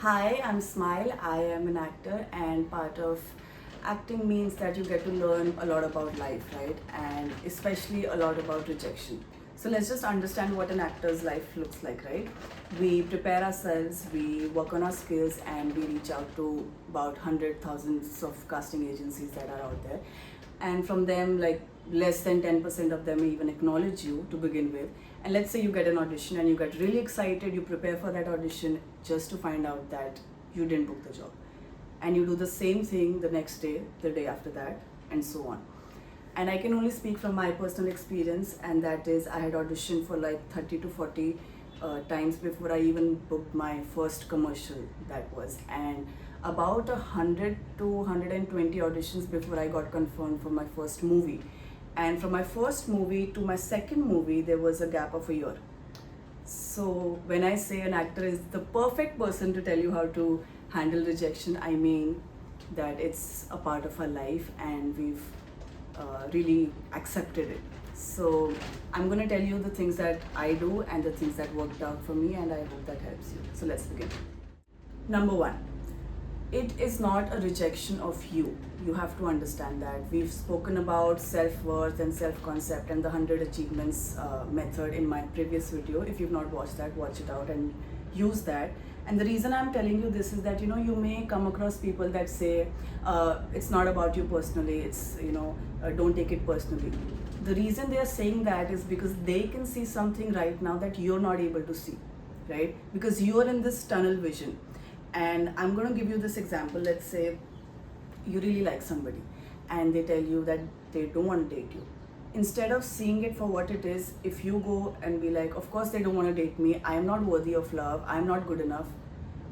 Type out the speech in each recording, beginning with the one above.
Hi, I'm Smile. I am an actor, and part of acting means that you get to learn a lot about life, right? And especially a lot about rejection. So let's just understand what an actor's life looks like, right? We prepare ourselves, we work on our skills, and we reach out to about 100,000s of casting agencies that are out there. And from them, like less than 10% of them even acknowledge you to begin with. And let's say you get an audition and you get really excited, you prepare for that audition just to find out that you didn't book the job. And you do the same thing the next day, the day after that, and so on. And I can only speak from my personal experience, and that is I had auditioned for like 30 to 40 times before I even booked my first commercial, that was. And about 100 to 120 auditions before I got confirmed for my first movie. And from my first movie to my second movie, there was a gap of a year. So when I say an actor is the perfect person to tell you how to handle rejection, I mean that it's a part of our life and we've really accepted it. So I'm going to tell you the things that I do and the things that worked out for me, and I hope that helps you. So let's begin. Number one, it is not a rejection of you. You have to understand that. We've spoken about self-worth and self-concept and the 100 achievements method in my previous video. If you've not watched that, watch it out and use that. And the reason I'm telling you this is that, you may come across people that say, it's not about you personally, it's, don't take it personally. The reason they are saying that is because they can see something right now that you're not able to see, right? Because you are in this tunnel vision. And I'm going to give you this example. Let's say you really like somebody and they tell you that they don't want to date you. Instead of seeing it for what it is, if you go and be like, of course they don't want to date me, I am not worthy of love, I am not good enough.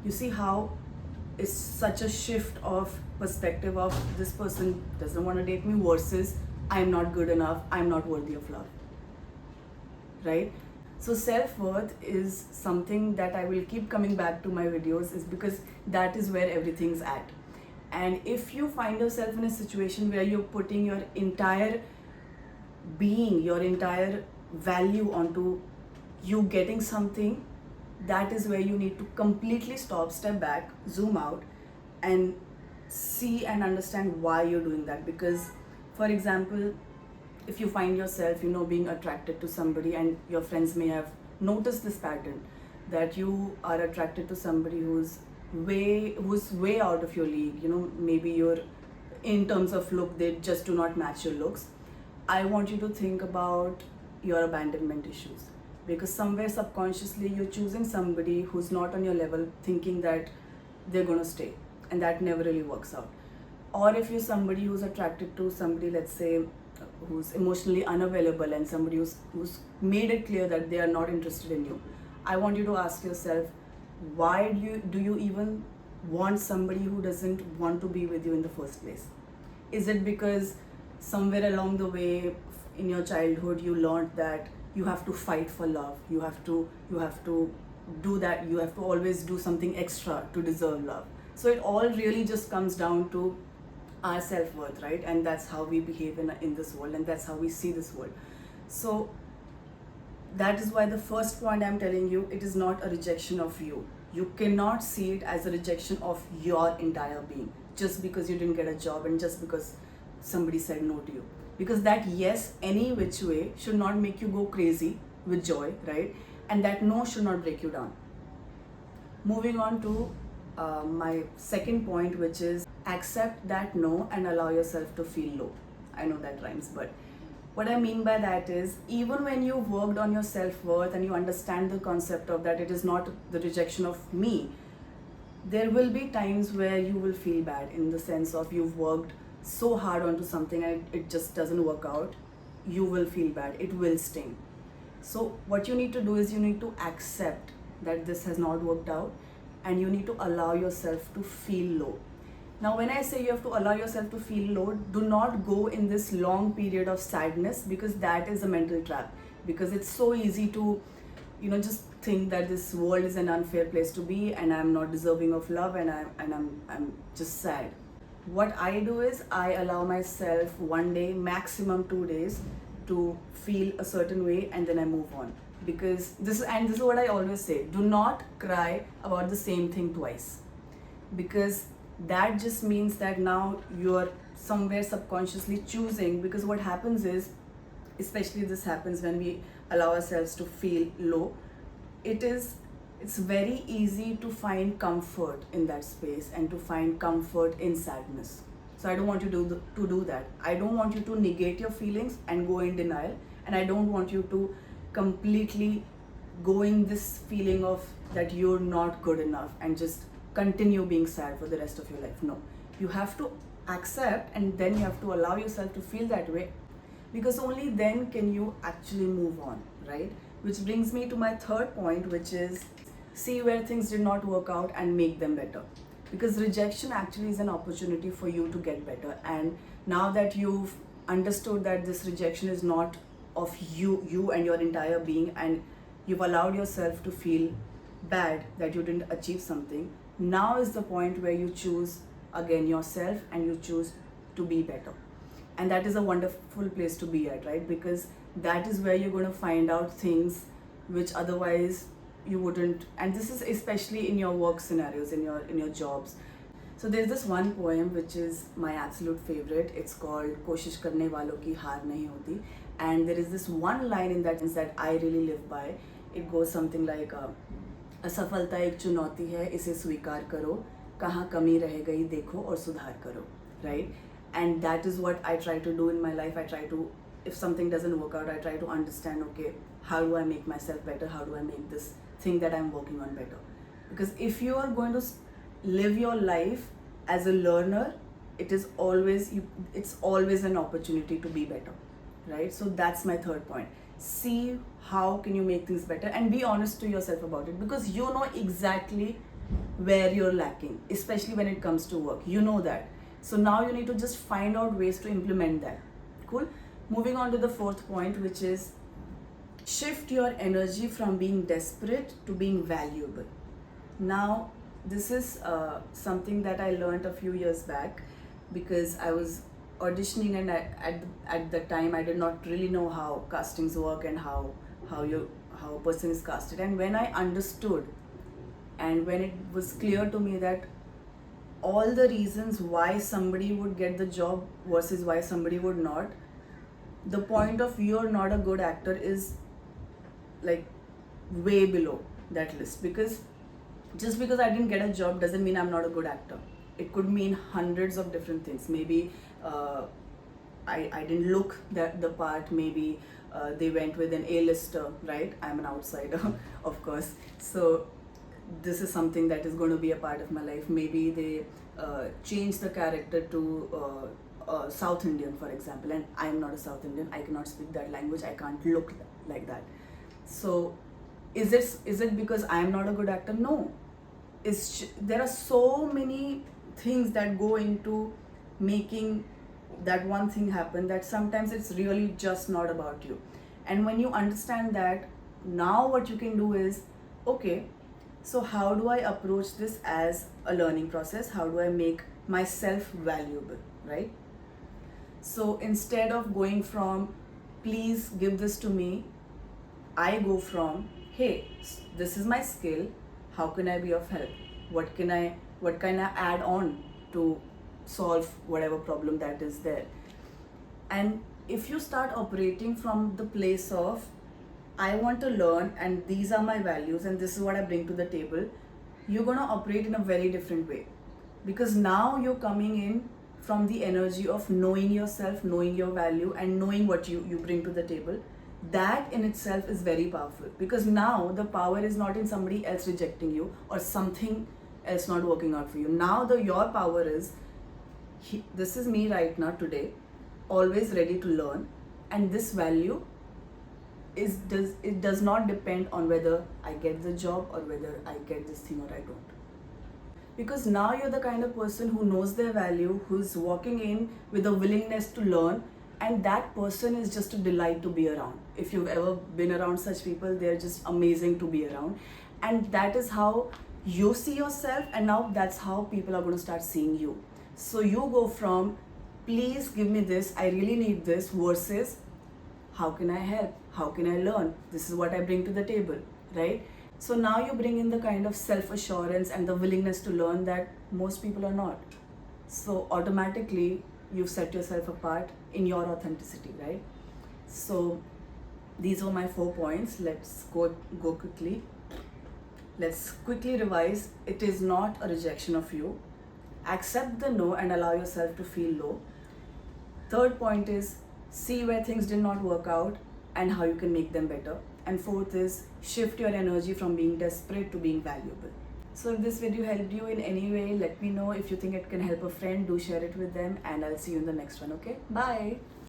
You see how it's such a shift of perspective of this person doesn't want to date me versus I am not good enough, I am not worthy of love. Right? So self-worth is something that I will keep coming back to my videos, is because that is where everything's at. And if you find yourself in a situation where you're putting your entire being, your entire value onto you getting something, that is where you need to completely stop, step back, zoom out, and see and understand why you're doing that. Because, for example, if you find yourself, being attracted to somebody, and your friends may have noticed this pattern, that you are attracted to somebody who's way out of your league, maybe you're, in terms of look, they just do not match your looks. I want you to think about your abandonment issues, because somewhere subconsciously you're choosing somebody who's not on your level, thinking that they're going to stay, and that never really works out. Or if you're somebody who's attracted to somebody, let's say, who's emotionally unavailable, and somebody who's made it clear that they are not interested in you, I want you to ask yourself, why do you even want somebody who doesn't want to be with you in the first place? Is it because somewhere along the way in your childhood you learned that you have to fight for love, you have to do that, you have to always do something extra to deserve love? So it all really just comes down to our self-worth, right? And that's how we behave in this world, and that's how we see this world. So that is why the first point I'm telling you, it is not a rejection of you. You cannot see it as a rejection of your entire being, just because you didn't get a job and just because somebody said no to you. Because that yes, any which way, should not make you go crazy with joy, right? And that no should not break you down. Moving on to my second point, which is accept that no and allow yourself to feel low. I know that rhymes, but what I mean by that is, even when you've worked on your self-worth and you understand the concept of that it is not the rejection of me, there will be times where you will feel bad, in the sense of you've worked so hard onto something and it just doesn't work out. You will feel bad, it will sting. So what you need to do is you need to accept that this has not worked out, and you need to allow yourself to feel low. Now, when I say you have to allow yourself to feel low, do not go in this long period of sadness, because that is a mental trap. Because it's so easy to, just think that this world is an unfair place to be, and I'm not deserving of love, and I'm just sad. What I do is I allow myself 1 day, maximum 2 days, to feel a certain way, and then I move on. Because this is what I always say, do not cry about the same thing twice. because that just means that now you're somewhere subconsciously choosing. Because what happens is, especially this happens when we allow ourselves to feel low, it's very easy to find comfort in that space and to find comfort in sadness. So I don't want you to do that. I don't want you to negate your feelings and go in denial, and I don't want you to completely go in this feeling of that you're not good enough and just continue being sad for the rest of your life. No, you have to accept, and then you have to allow yourself to feel that way, because only then can you actually move on, right? Which brings me to my third point, which is see where things did not work out and make them better. Because rejection actually is an opportunity for you to get better. And now that you've understood that this rejection is not of you and your entire being, and you've allowed yourself to feel bad that you didn't achieve something, now is the point where you choose again yourself and you choose to be better. And that is a wonderful place to be at, right? Because that is where you're going to find out things which otherwise you wouldn't. And this is especially in your work scenarios, in your jobs. So there's this one poem which is my absolute favorite. It's called Koshish Karne Walon Ki Haar Nahi Hoti. And there is this one line in that I really live by. It goes something like, असफलता एक चुनौती है, इसे स्वीकार करो, कहाँ कमी रह गई देखो और सुधार करो, right? And that is what I try to do in my life. I try to, if something doesn't work out, I try to understand, okay, how do I make myself better? How do I make this thing that I'm working on better? Because if you are going to live your life as a learner, it's always an opportunity to be better, right? So that's my third point. See how can you make things better, and be honest to yourself about it, because you know exactly where you're lacking, especially when it comes to work. You know that. So now you need to just find out ways to implement that. Cool. Moving on to the fourth point, which is shift your energy from being desperate to being valuable. Now, this is something that I learned a few years back, because I was auditioning, and at the time I did not really know how castings work and how a person is casted. And when I understood, and when it was clear to me that all the reasons why somebody would get the job versus why somebody would not, the point of you're not a good actor is like way below that list. Because just because I didn't get a job doesn't mean I'm not a good actor. It could mean hundreds of different things. Maybe I didn't look the part. Maybe they went with an A-lister, right? I'm an outsider, of course. So this is something that is going to be a part of my life. Maybe they change the character to South Indian, for example, and I'm not a South Indian. I cannot speak that language. I can't look like that. So is it because I'm not a good actor? No. There are so many things that go into making that one thing happen, that sometimes it's really just not about you. And when you understand that, now what you can do is, okay, so how do I approach this as a learning process? How do I make myself valuable, right? So instead of going from, please give this to me, I go from, hey, this is my skill. How can I be of help? What can I add on to solve whatever problem that is there? And if you start operating from the place of, I want to learn and these are my values and this is what I bring to the table, you're going to operate in a very different way. Because now you're coming in from the energy of knowing yourself, knowing your value, and knowing what you bring to the table. That in itself is very powerful, because now the power is not in somebody else rejecting you or something else not working out for you. Now your power is, this is me right now today, always ready to learn, and this value does not depend on whether I get the job or whether I get this thing or I don't. Because now you're the kind of person who knows their value, who's walking in with a willingness to learn, and that person is just a delight to be around. If you've ever been around such people, they're just amazing to be around. And that is how you see yourself, and now that's how people are going to start seeing you. So you go from, please give me this, I really need this, versus how can I help? How can I learn? This is what I bring to the table, right? So now you bring in the kind of self assurance and the willingness to learn that most people are not. So automatically you set yourself apart in your authenticity, right? So these were my 4 points. Let's go quickly. Let's quickly revise. It is not a rejection of you. Accept the no and allow yourself to feel low. Third point is see where things did not work out and how you can make them better. And fourth is shift your energy from being desperate to being valuable. So if this video helped you in any way, let me know. If you think it can help a friend, do share it with them, and I'll see you in the next one, okay? Bye.